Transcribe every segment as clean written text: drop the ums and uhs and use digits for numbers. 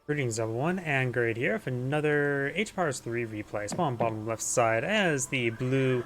Greetings everyone, and Grade here for another Age of Empires 3 replay. Spawn bottom left side as the blue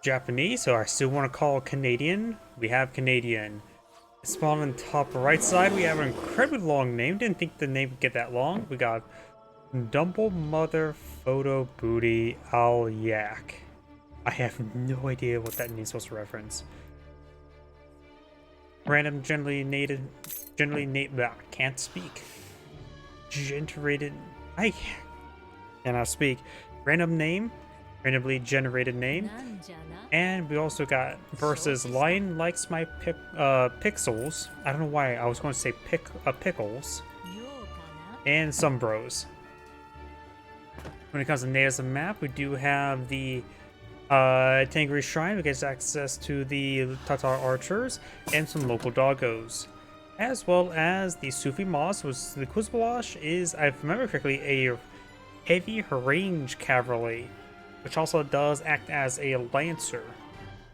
Japanese, so I still want to call Canadian. We have Canadian. Spawn on top right side, we have an incredibly long name. Didn't think the name would get that long. We got DUMBLEMOTHER PHOTOBOOTY YAK. I have no idea what that means supposed to reference. Random can't speak. Generated, I cannot speak. Random name, randomly generated name, and we also got versus Lion likes my pixels. I don't know why I was going to say pickles, and some bros. When it comes to natives of the map, we do have the Tangri Shrine, which gets access to the Tatar archers and some local doggos, as well as the Sufi Moss, which the Kuzbalash is, if I remember correctly, a heavy range cavalry, which also does act as a lancer.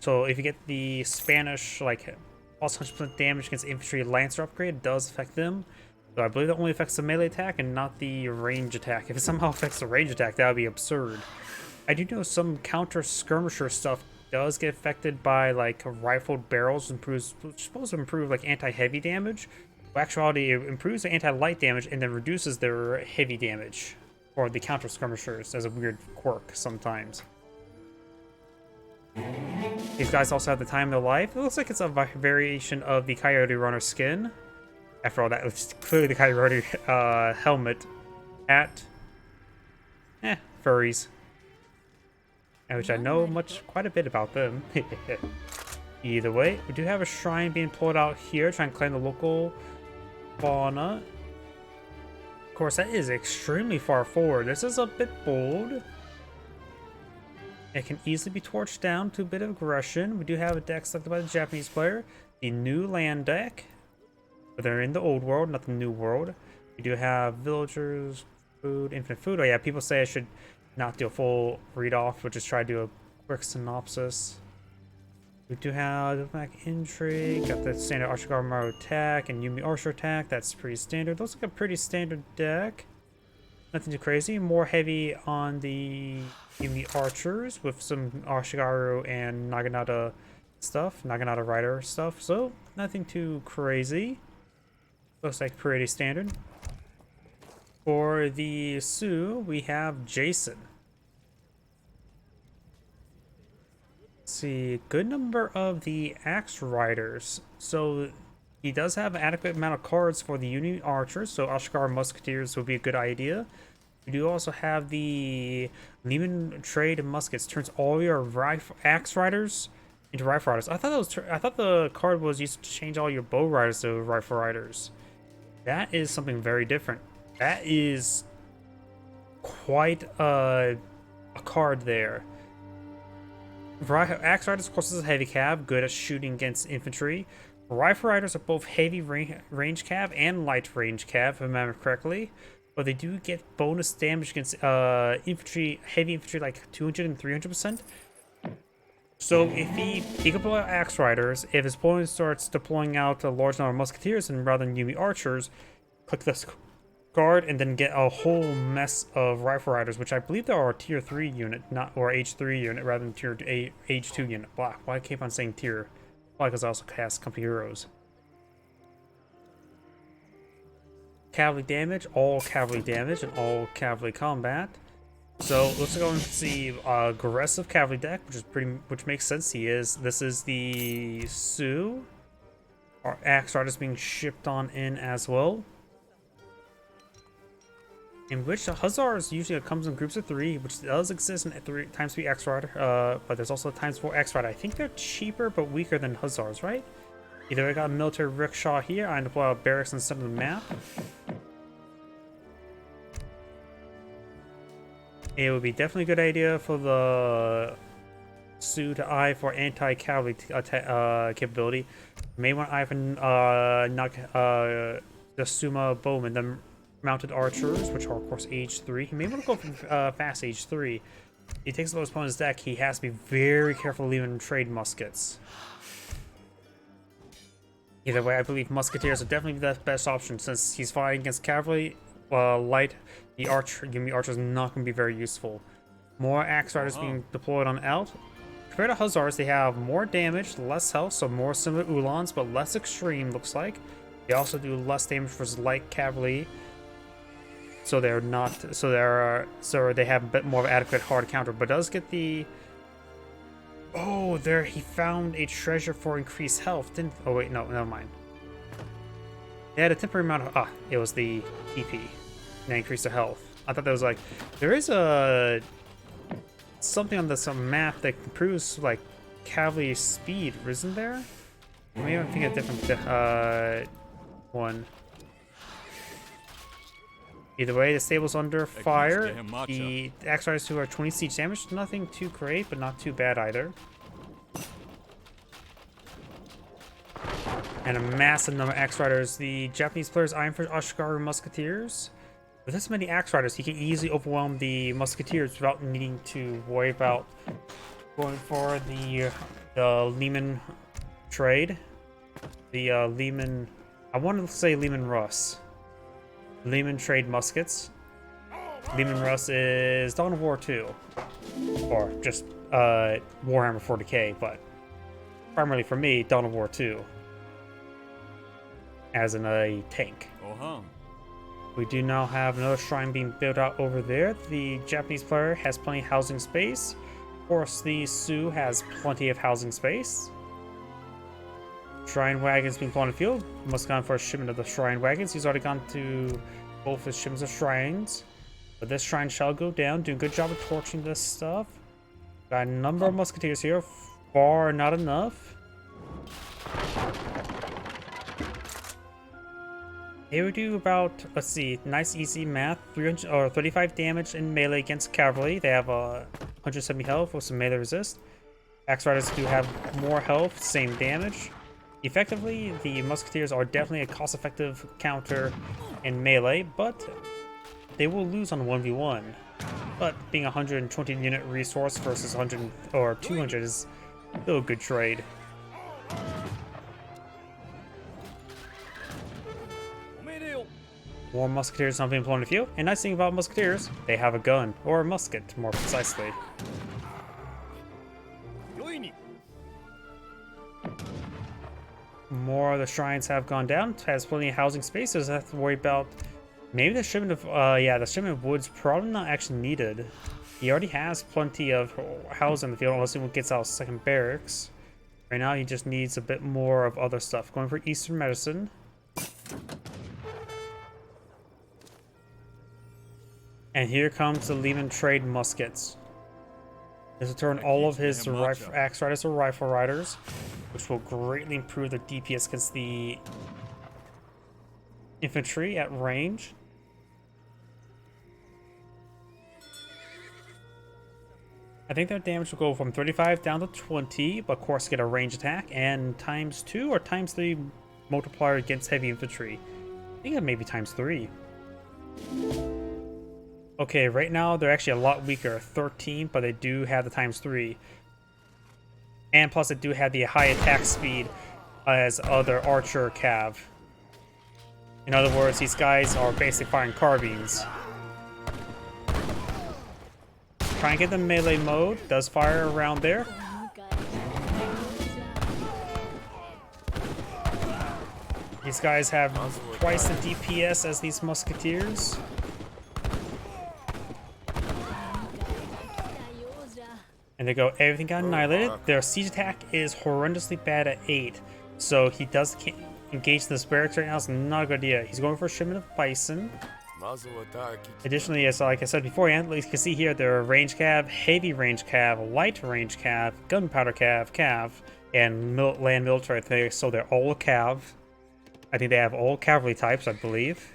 So if you get the Spanish, like, plus 100% damage against infantry lancer upgrade, it does affect them. So I believe that only affects the melee attack and not the range attack. If it somehow affects the range attack, that would be absurd. I do know some counter skirmisher stuff does get affected by like rifled barrels, supposed to improve like anti-heavy damage. But actuality, it improves the anti-light damage and then reduces their heavy damage for the counter skirmishers as a weird quirk sometimes. These guys also have the time of their life. It looks like it's a variation of the Coyote Runner skin. After all, that it's clearly the Coyote helmet hat. Furries. Which I know quite a bit about them. Either way, we do have a shrine being pulled out here, trying to claim the local fauna. Of course, that is extremely far forward. This is a bit bold. It can easily be torched down to a bit of aggression. We do have a deck selected by the Japanese player, the new land deck. But they're in the old world, not the new world. We do have villagers, food, infinite food. Oh yeah, people say I should not do a full read-off, but just try to do a quick synopsis. We do have the back intrigue, got the standard Ashigar Maru attack and Yumi Archer attack. That's pretty standard. Looks like a pretty standard deck. Nothing too crazy. More heavy on the Yumi Archers with some Ashigaru and Naginata stuff, Naginata Rider stuff. So nothing too crazy. Looks like pretty standard. For the Sioux, we have Jason. Let's see, good number of the Axe Riders. So he does have an adequate amount of cards for the Uni Archers, so Ashgar Musketeers would be a good idea. We do also have the Lehman Trade Muskets. Turns all your Axe Riders into Rifle Riders. I thought the card was used to change all your Bow Riders to Rifle Riders. That is something very different. That is quite a card there. Axe Riders, of course, is a heavy cav, good at shooting against infantry. Rifle Riders are both heavy range cav and light range cav, if I remember correctly. But they do get bonus damage against infantry, heavy infantry, like 200 and 300%. So if he can pull out Axe Riders, if his opponent starts deploying out a large number of Musketeers and rather than Yumi Archers, click this card and then get a whole mess of Rifle Riders, which I believe they are a tier 3 unit, or H3 unit rather than tier H2 unit. Why I keep on saying tier? Probably because I also cast Company Heroes. Cavalry damage, all cavalry damage, and all cavalry combat. So let's go and see aggressive cavalry deck, which makes sense. This is the Sioux. Our Axe Riders being shipped on in as well. In which the Hussars usually comes in groups of 3, which does exist in 3 times 3 Axe Rider, but there's also times 4 Axe Rider. I think they're cheaper but weaker than Hussars, right? Either I got a military rickshaw here, I end up with barracks in the center of the map. It would be definitely a good idea for the Sioux to eye for anti-cavalry capability. You may want to eye for the Suma Bowman, the mounted archers, which are of course age 3. He may want to go for fast age 3. He takes a low opponent's deck. He has to be very careful leaving trade muskets. Either way, I believe Musketeers are definitely the best option since he's fighting against cavalry. the archer is not going to be very useful. More axe riders being deployed on out. Compared to Hussars, they have more damage, less health, so more similar Ulans, but less extreme, looks like. They also do less damage versus light cavalry, so they're not, so they have a bit more of adequate hard counter, but does get the. Oh, there he found a treasure for increased health, didn't? Oh wait, no, never mind. They had a temporary amount of it was the EP that increased the health. I thought that was like there is a something on this map that improves like cavalry speed, isn't there? Maybe I'm thinking a different one. Either way, the stable's under fire. The axe riders who are 20 siege damage, nothing too great, but not too bad either. And a massive number of axe riders. The Japanese players eyeing for Ashikaru musketeers. With this many axe riders, he can easily overwhelm the musketeers without needing to worry about going for the Lehman trade. The Lehman, I wanted to say Lehman Russ. Lehman trade muskets. Lehman Russ is Dawn of War 2. Or just Warhammer 40k, but primarily for me, Dawn of War 2. As in a tank. We do now have another shrine being built out over there. The Japanese player has plenty of housing space. Of course, the Sioux has plenty of housing space. Shrine wagons being put on the field. Must have gone for a shipment of the shrine wagons. He's already gone to both his shipments of shrines. But this shrine shall go down. Doing a good job of torching this stuff. Got a number of musketeers here. Far not enough. Here we do about, let's see, nice easy math, 300 or 35 damage in melee against cavalry. They have 170 health with some melee resist. Axe riders do have more health, same damage. Effectively, the musketeers are definitely a cost-effective counter in melee, but they will lose on 1v1. But being a 120 unit resource versus 100 or 200 is still a good trade. More musketeers not being blown to field. And nice thing about musketeers, they have a gun, or a musket, more precisely. More of the shrines have gone down. Has plenty of housing space. Doesn't have to worry about. Maybe the shipment of the shipment of wood's probably not actually needed. He already has plenty of housing in the field, unless he gets out second barracks. Right now, he just needs a bit more of other stuff. Going for Eastern medicine. And here comes the Lehman trade muskets. This will turn all of his axe riders to rifle riders, which will greatly improve their DPS against the infantry at range. I think their damage will go from 35 down to 20, but of course get a range attack, and ×2 or ×3 multiplier against heavy infantry. I think it may be ×3. Okay, right now they're actually a lot weaker, 13, but they do have the ×3. And plus they do have the high attack speed as other archer cav. In other words, these guys are basically firing carbines. Try and get the melee mode, does fire around there. These guys have twice the DPS as these musketeers. And they go, everything got annihilated. Their siege attack is horrendously bad at 8. So he does engage this barracks right now. It's not a good idea. He's going for a shipment of bison. Additionally, as like I said beforehand, you can see here there are range cav, heavy range cav, light range cav, gunpowder cav, and land military. So they're all cav. I think they have all cavalry types, I believe.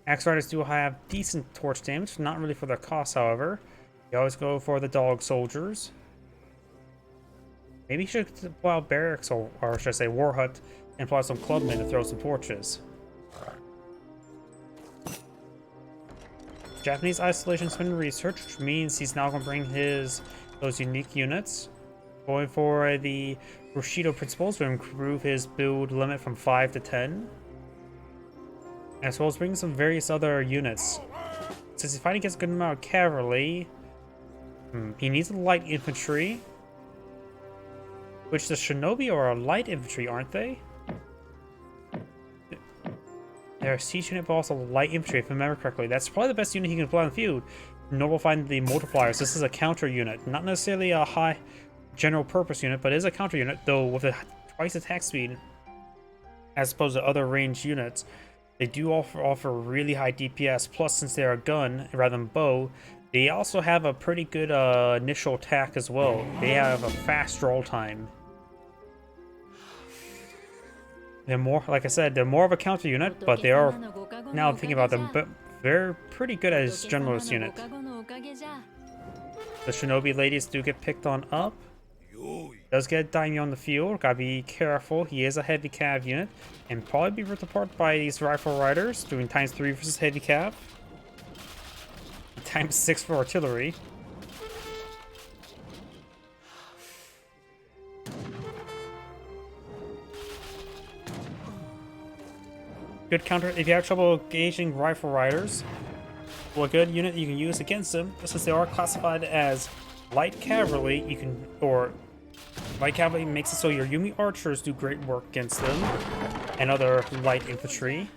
Axe riders do have decent torch damage, not really for their cost, however. You always go for the dog soldiers. Maybe you should pull out barracks, or should I say war hut, and pull out some clubmen to throw some torches. Japanese isolation's been researched, which means he's now going to bring those unique units. Going for the Bushido principles to improve his build limit from 5 to 10. as well as bringing some various other units. Since he's fighting against a good amount of cavalry, he needs a light infantry, which the shinobi are a light infantry, aren't they? They're a siege unit, but also light infantry, if I remember correctly. That's probably the best unit he can apply on the field. Nullifying the multipliers. This is a counter unit, not necessarily a high general purpose unit, but it is a counter unit, though with a twice attack speed as opposed to other ranged units. They do offer really high DPS, plus since they're a gun rather than bow, they also have a pretty good initial attack as well. They have a fast roll time. They're more, like I said, they're more of a counter unit, but they are, now thinking about them, but they're pretty good as generalist unit. The shinobi ladies do get picked on up. Does get a daimyo on the field, gotta be careful. He is a heavy cav unit, and probably be ripped apart by these rifle riders, doing ×3 versus heavy cav. ×6 for artillery. Good counter if you have trouble gauging rifle riders. Well, a good unit you can use against them, since they are classified as light cavalry, you can, or light cavalry makes it so your Yumi archers do great work against them, and other light infantry.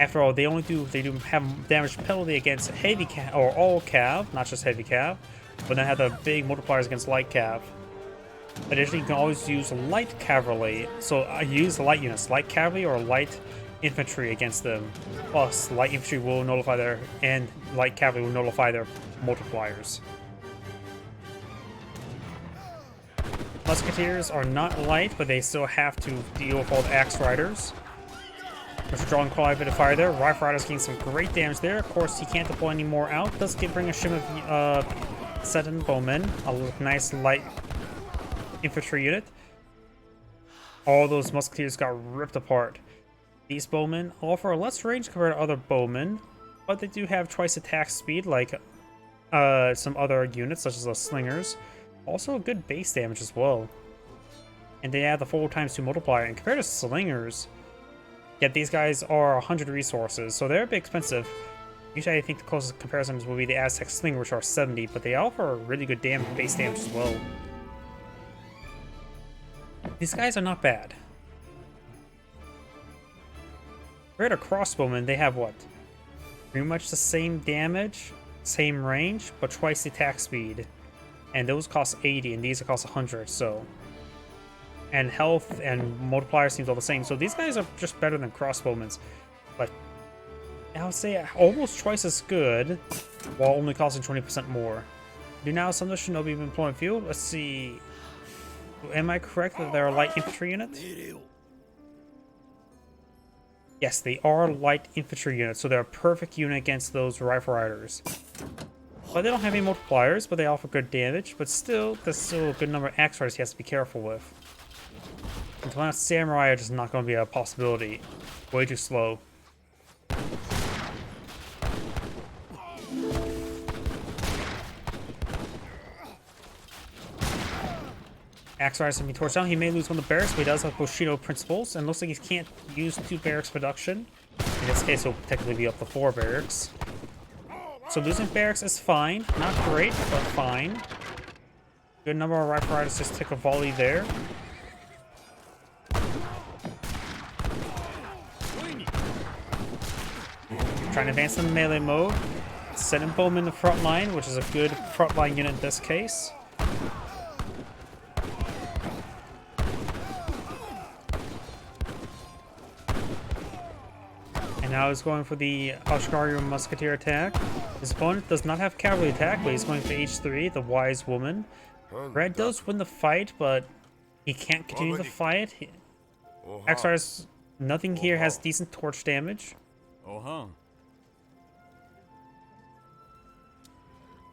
After all, they do have damage penalty against heavy cav, or all cav, not just heavy cav, but then have the big multipliers against light cav. Additionally, you can always use light cavalry, so I use the light units, light cavalry or light infantry against them. Plus, light infantry will nullify their, and light cavalry will nullify their multipliers. Musketeers are not light, but they still have to deal with all the axe riders, which are drawing quite a bit of fire there. Rifle riders getting some great damage there. Of course, he can't deploy any more out. Does bring a shim of Seton bowmen, a nice light infantry unit. All those musketeers got ripped apart. These bowmen offer less range compared to other bowmen, but they do have twice attack speed like some other units such as the slingers. Also a good base damage as well. And they have the 4 ×2 multiplier, and compared to slingers, yet these guys are 100 resources, so they're a bit expensive. Usually I think the closest comparisons will be the Aztec Slinger, which are 70, but they offer really good base damage as well. These guys are not bad. Compared to crossbowmen, they have what? Pretty much the same damage, same range, but twice the attack speed. And those cost 80, and these cost 100, so. And health and multiplier seems all the same, so these guys are just better than crossbowmen. But I would say almost twice as good, while only costing 20% more. Do now some of the shinobi been employing field? Let's see. Am I correct that they're a light infantry unit? Yes, they are light infantry units, so they're a perfect unit against those rifle riders. But they don't have any multipliers, but they offer good damage. But still, there's still a good number of axe riders he has to be careful with. And to be honest, samurai are just not going to be a possibility. Way too slow. Axe riders can be torched down. He may lose one of the barracks, but he does have Bushido principles, and looks like he can't use 2 barracks production. In this case, he'll technically be up to 4 barracks. So losing barracks is fine. Not great, but fine. Good number of rifle riders just take a volley there. Trying to advance in melee mode. Setting bowmen in the front line, which is a good front line unit in this case. And now he's going for the Ashkari Musketeer attack. His opponent does not have cavalry attack, but he's going for H3, the Wise Woman. Red does win the fight, but he can't continue the fight. X-Riders, nothing here has decent torch damage.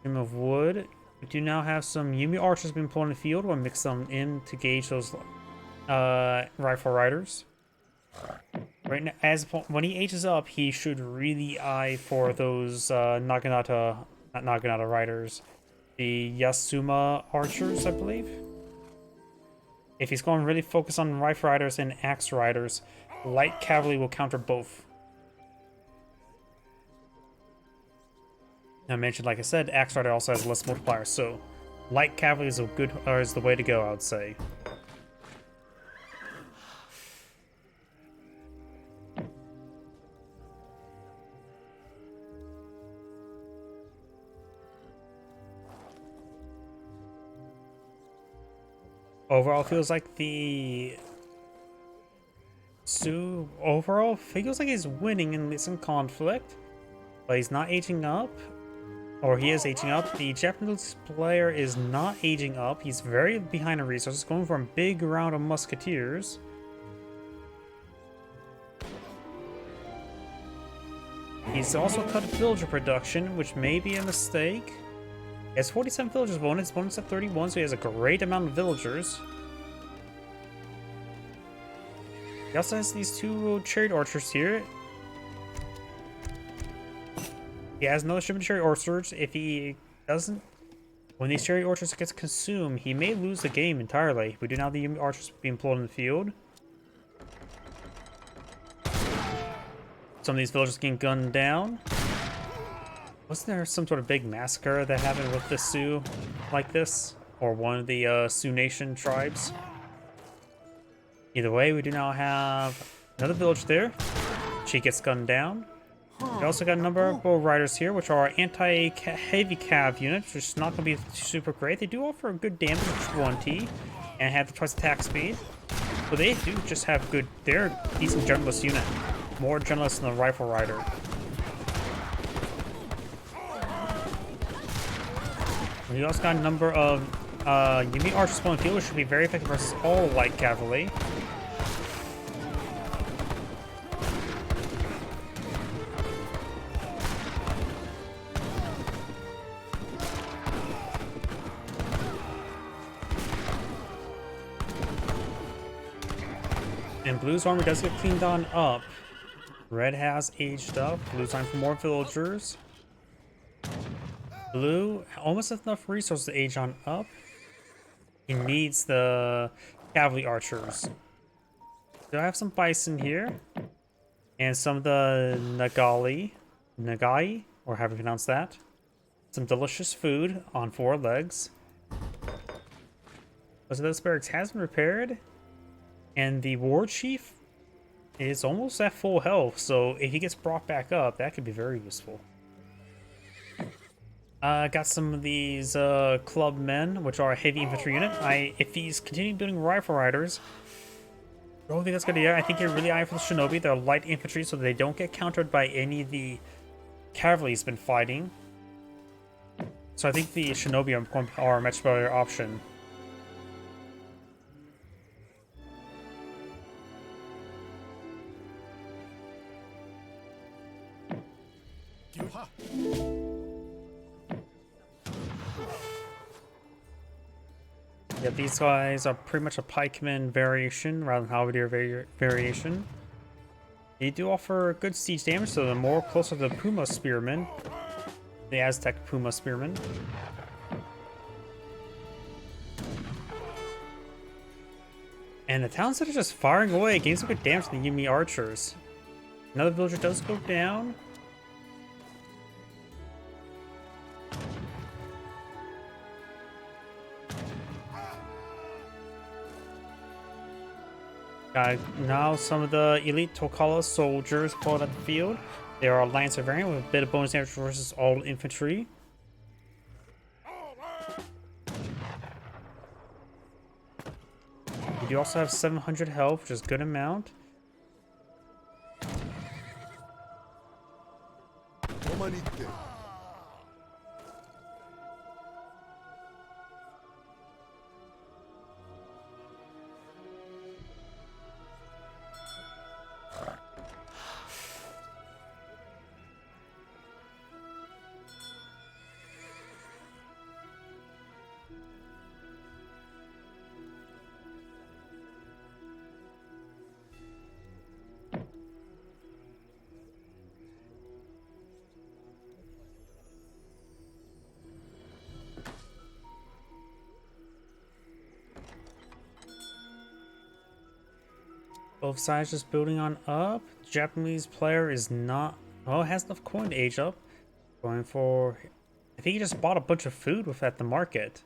Stream of Wood. We do now have some Yumi archers being pulled in the field. We'll mix them in to gauge those rifle riders. Right now, when he ages up, he should really eye for those not Naginata riders. The Yasuma archers, I believe. If he's going to really focus on rifle riders and axe riders, light cavalry will counter both. I mentioned, like I said, Axe Rider also has less multiplier, so light cavalry is is the way to go, I would say. Overall, feels like the Sue overall feels like he's winning in some conflict, but he's not aging up. Or he is aging up. The Japanese player is not aging up. He's very behind on resources, going for a big round of musketeers. He's also cut villager production, which may be a mistake. He has 47 villagers bonus at 31, so he has a great amount of villagers. He also has these two chariot archers here. He has another shipment of chariot archers. If he doesn't, when these chariot archers gets consumed, he may lose the game entirely. We do not have the archers being employed in the field. Some of these villagers getting gunned down. Wasn't there some sort of big massacre that happened with the Sioux like this? Or one of the Sioux Nation tribes? Either way, we do now have another village there. She gets gunned down. We also got a number of bull riders here, which are anti-heavy cav units, which is not going to be super great. They do offer good damage of 20 and have the twice attack speed. But they do just have good, they're a decent generalist unit. More generalist than the rifle rider. We also got a number of Yumi archers on the field, which should be very effective versus all light cavalry. And Blue's armor does get cleaned on up. Red has aged up. Blue's time for more villagers. Blue almost has enough resources to age on up. He needs the cavalry archers. Do I have some bison here? And some of the Nagai, or however you pronounce that. Some delicious food on 4 legs. So this barracks has been repaired. And the war chief is almost at full health, so if he gets brought back up, that could be very useful. Got some of these club men, which are a heavy infantry unit. If he's continuing building rifle riders, I don't think that's gonna be it. I think you're really eyeing for the shinobi. They're light infantry, so they don't get countered by any of the cavalry he's been fighting. So I think the shinobi are a much better option. Yeah, these guys are pretty much a pikeman variation rather than halberdier variation. They do offer good siege damage, so they're more closer to the Puma Spearmen, the Aztec Puma Spearmen. And the towns that are just firing away, getting some good damage to the Yumi archers. Another villager does go down. Now some of the elite Tokala soldiers pulled at the field. They are a Lancer variant with a bit of bonus damage versus all infantry. You do also have 700 health, which is a good amount. Both sides just building on up. Japanese player is not, well, has enough coin to age up. Going for I think he just bought a bunch of food with at the market.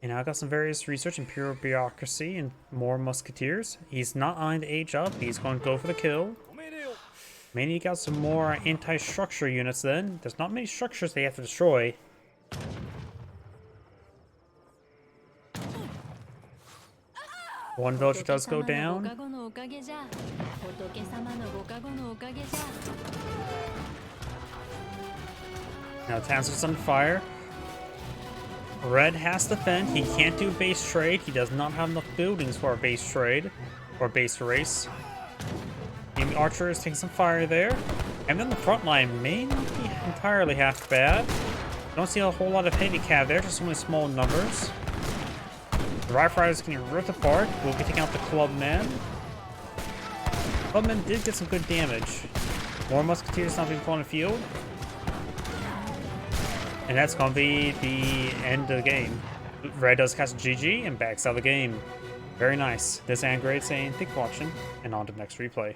And I got some various research and pure bureaucracy and more musketeers. He's not eyeing the age up. He's going to go for the kill. Maybe he got some more anti-structure units then. There's not many structures they have to destroy. One villager does go down. Now Tanzer's on fire. Red has to defend. He can't do base trade. He does not have enough buildings for a base trade or base race. The archer is taking some fire there. And then the front line may not be entirely half bad. Don't see a whole lot of heavy cav there, just only small numbers. The Rifle Riders can get ripped apart. We'll be taking out the Clubmen. Clubmen did get some good damage. More musketeers not being put on the field. And that's going to be the end of the game. Red does cast GG and backs out of the game. Very nice. This is Great saying, thank you for watching, and on to the next replay.